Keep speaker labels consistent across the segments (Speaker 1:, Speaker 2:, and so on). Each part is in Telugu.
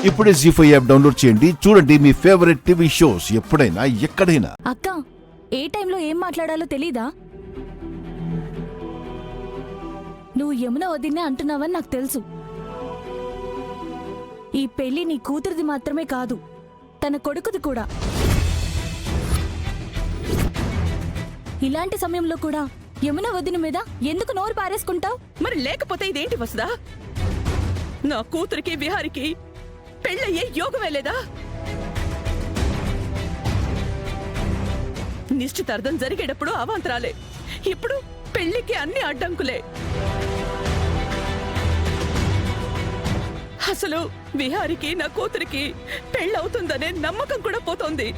Speaker 1: ఇప్పుడే జీ5 యాప్ డౌన్లోడ్ చేయండి. చూడండి మీ ఫేవరెట్ టీవీ షోస్ ఎప్పుడైనా ఎక్కడైనా.
Speaker 2: అక్క, ఏ టైంలో ఏం మాట్లాడాలో తెలీదా? నువ్వు యమున వదిన్నే అంటున్నావని నాకు తెలుసు. ఈ పెళ్లి నీ కూతురిది మాత్రమే కాదు, తన కొడుకుది కూడా. ఇలాంటి సమయంలో కూడా యమున వదిన మీద ఎందుకు నోరు పారేసుకుంటావు?
Speaker 3: మరి లేకపోతే ఇదేంటి వసుదా? నా కూతురికి విహారికి పెళ్ళయ్యే యోగమే లేదా? నిశ్చితార్థం జరిగేటప్పుడు అవాంతరాలే, ఇప్పుడు పెళ్లికి అన్ని అడ్డంకులే. అసలు విహారికి నా కూతురికి పెళ్ళవుతుందనే నమ్మకం కూడా పోతోంది.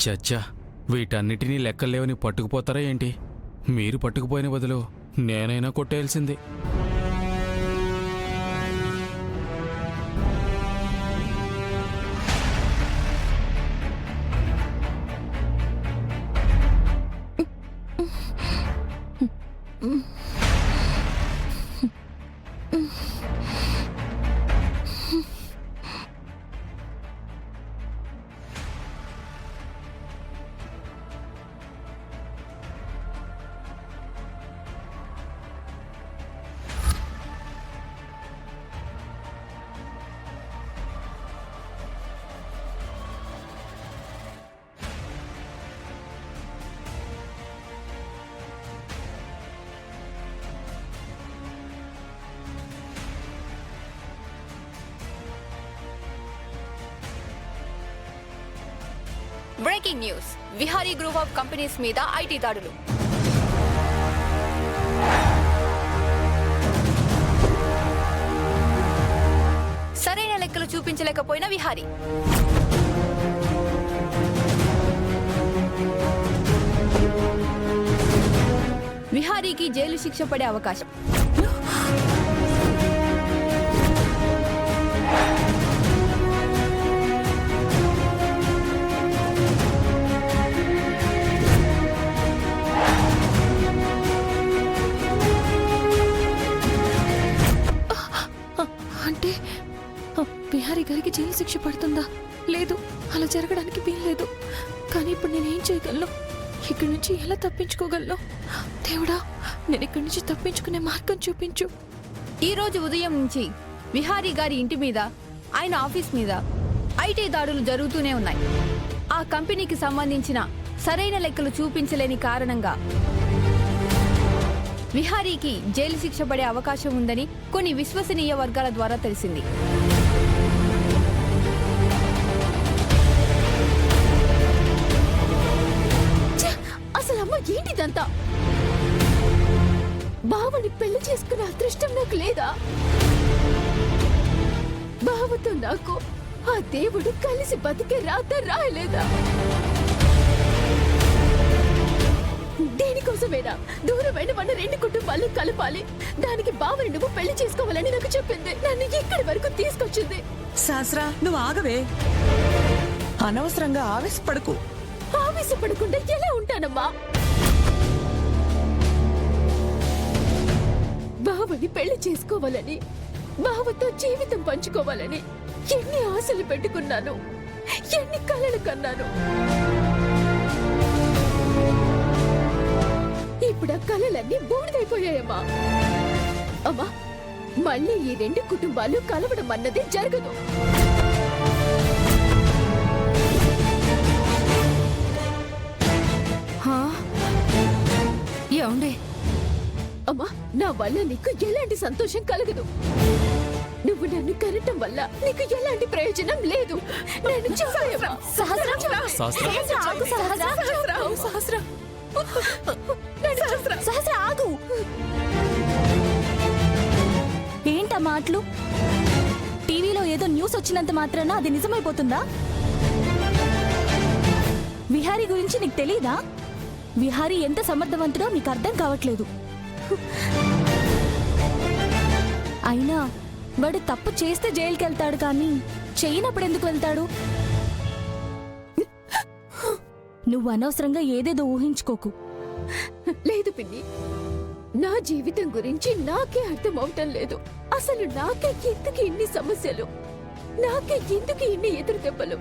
Speaker 4: చచ్చా, వీటన్నిటినీ లెక్కలేవని పట్టుకుపోతారా ఏంటి? మీరు పట్టుకుపోయిన బదులు నేనైనా కొట్టేయాల్సింది.
Speaker 5: Breaking news, Vihari group of companies మీద ఐటీ దాడులు. సరైన లెక్కలు చూపించలేకపోయిన విహారీ. విహారీకి జైలు శిక్ష పడే అవకాశం.
Speaker 2: అంటే బిహారీ గారికి జైలు శిక్ష పడుతుందా? లేదు, అలా జరగడానికి వీల్లేదు. కానీ ఇప్పుడు నేనేం చేయగలను? ఇక్కడి నుంచి ఎలా తప్పించుకోగలను? దేవుడా, నేను ఇక్కడి నుంచి తప్పించుకునే మార్గం చూపించు.
Speaker 5: ఈ రోజు ఉదయం నుంచి విహారీ గారి ఇంటి మీద, ఆయన ఆఫీస్ మీద ఐటీ దాడులు జరుగుతూనే ఉన్నాయి. ఆ కంపెనీకి సంబంధించిన సరైన లెక్కలు చూపించలేని కారణంగా విహారీకి జైలు శిక్ష పడే అవకాశం ఉందని కొన్ని విశ్వసనీయ వర్గాల ద్వారా తెలిసింది.
Speaker 2: అసలు అమ్మ ఏంటిదంతా? బావని పెళ్లి చేసుకునే అదృష్టం నాకు లేదా? బావతో నాకు ఆ దేవుడు కలిసి బతికే రాత రాయలేదా? దేనికోసమేనా దూరమైన మన రెండు కుటుంబాలు కలపాలి? దానికి బావని నువ్వు పెళ్లి చేసుకోవాలని నాకు చెప్పింది, నన్ను ఇక్కడి వరకు తీసుకొచ్చింది.
Speaker 3: శాస్త్రా, నువ్వు ఆగవే. అనవసరంగా ఆవేశపడకు.
Speaker 2: ఆవేశపడకుండా ఎలా ఉంటానమ్మా? బావని పెళ్లి చేసుకోవాలని, బావతో జీవితం పంచుకోవాలని ఎన్ని ఆశలు పెట్టుకున్నాను, ఎన్ని కలలు కన్నాను. ఇప్పుడు ఆ కలలన్నీ బూడిదైపోయాయమ్మా. అమ్మా, మళ్ళీ ఈ రెండు కుటుంబాలు కలవడం అన్నది జరగదు.
Speaker 5: ఏమండి?
Speaker 2: అమ్మా, నా వల్ల నీకు ఎలాంటి సంతోషం కలగదు. నువ్వు నన్ను కనటం వల్ల నీకు ఎలాంటి ప్రయోజనం లేదు. నేను ఆగు. ఏంటా మాటలు? టీవీలో ఏదో న్యూస్ వచ్చినంత మాత్రాన అది నిజమైపోతుందా? విహారీ గురించి నీకు తెలీదా? విహారీ ఎంత సమర్థవంతుడో నీకు అర్థం కావట్లేదు. అయినా వాడు తప్పు చేస్తే జైలుకి వెళ్తాడు కానీ చేయనప్పుడు ఎందుకు వెళ్తాడు? నువ్వు అనవసరంగా ఏదేదో ఊహించుకోకు.
Speaker 6: లేదు పిన్ని, నా జీవితం గురించి నాకే అర్థం అవటం లేదు. అసలు నాకే ఎందుకు ఇన్ని సమస్యలు, నాకే ఎందుకు ఇన్ని ఎదురు దెబ్బలు?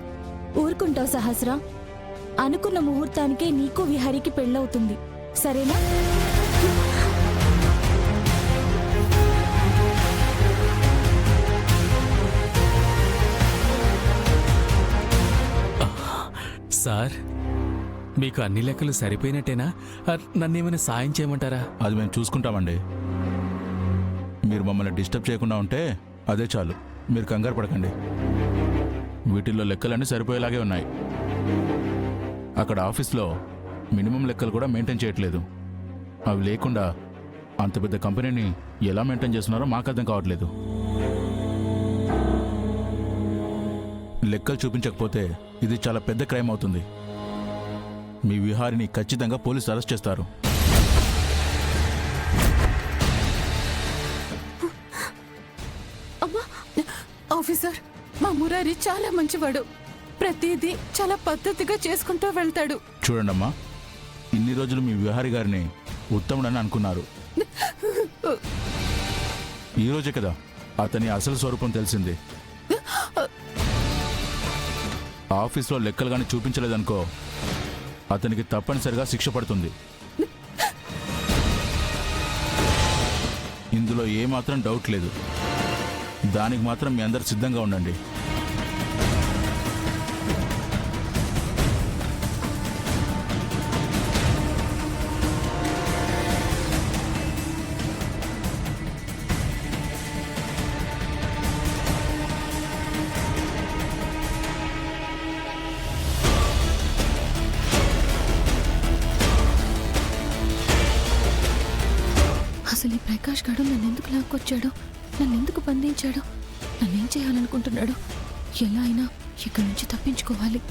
Speaker 2: ఊరుకుంటావు సహస్ర. అనుకున్న ముహూర్తానికే నీకు విహారికి పెళ్ళవుతుంది, సరేనా?
Speaker 4: సార్, మీకు అన్ని లెక్కలు సరిపోయినట్టేనా? నన్నేమైనా సాయం చేయమంటారా?
Speaker 7: అది మేము చూసుకుంటామండి. మీరు మమ్మల్ని డిస్టర్బ్ చేయకుండా ఉంటే అదే చాలు. మీరు కంగారు పడకండి. వీటిల్లో లెక్కలన్నీ సరిపోయేలాగే ఉన్నాయి. అక్కడ ఆఫీస్లో మినిమం లెక్కలు కూడా మెయింటైన్ చేయట్లేదు. అవి లేకుండా అంత పెద్ద కంపెనీని ఎలా మెయింటైన్ చేస్తున్నారో మాకు అర్థం కావట్లేదు. లెక్కలు చూపించకపోతే ఇది చాలా పెద్ద క్రైమ్ అవుతుంది. మీ విహారిని ఖచ్చితంగా పోలీసు అరెస్ట్ చేస్తారు.
Speaker 3: ఆఫీసర్, మా మురారి చాలా మంచివాడు. ప్రతిదీ చాలా పద్ధతిగా చేసుకుంటూ వెళ్తాడు.
Speaker 7: చూడండమ్మా, ఇన్ని రోజులు మీ విహారి గారిని ఉత్తముడని అనుకున్నారు. ఈ రోజే కదా అతని అసలు స్వరూపం తెలిసింది. ఆఫీస్లో లెక్కలు కానీ చూపించలేదనుకో, అతనికి తప్పనిసరిగా శిక్ష పడుతుంది. ఇందులో ఏమాత్రం డౌట్ లేదు. దానికి మాత్రం మీ అందరు సిద్ధంగా ఉండండి.
Speaker 2: అసలు ఈ ప్రకాష్ గాడు నన్నెందుకు లాక్కొచ్చాడు? నన్నెందుకు బంధించాడు? నన్నేం చేయాలనుకుంటున్నాడు? ఎలా అయినా ఇక్కడి నుంచి తప్పించుకోవాలి.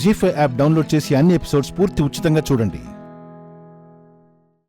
Speaker 1: జీ5 యాప్ డౌన్లోడ్ చేసి అన్ని ఎపిసోడ్స్ పూర్తి ఉచితంగా చూడండి.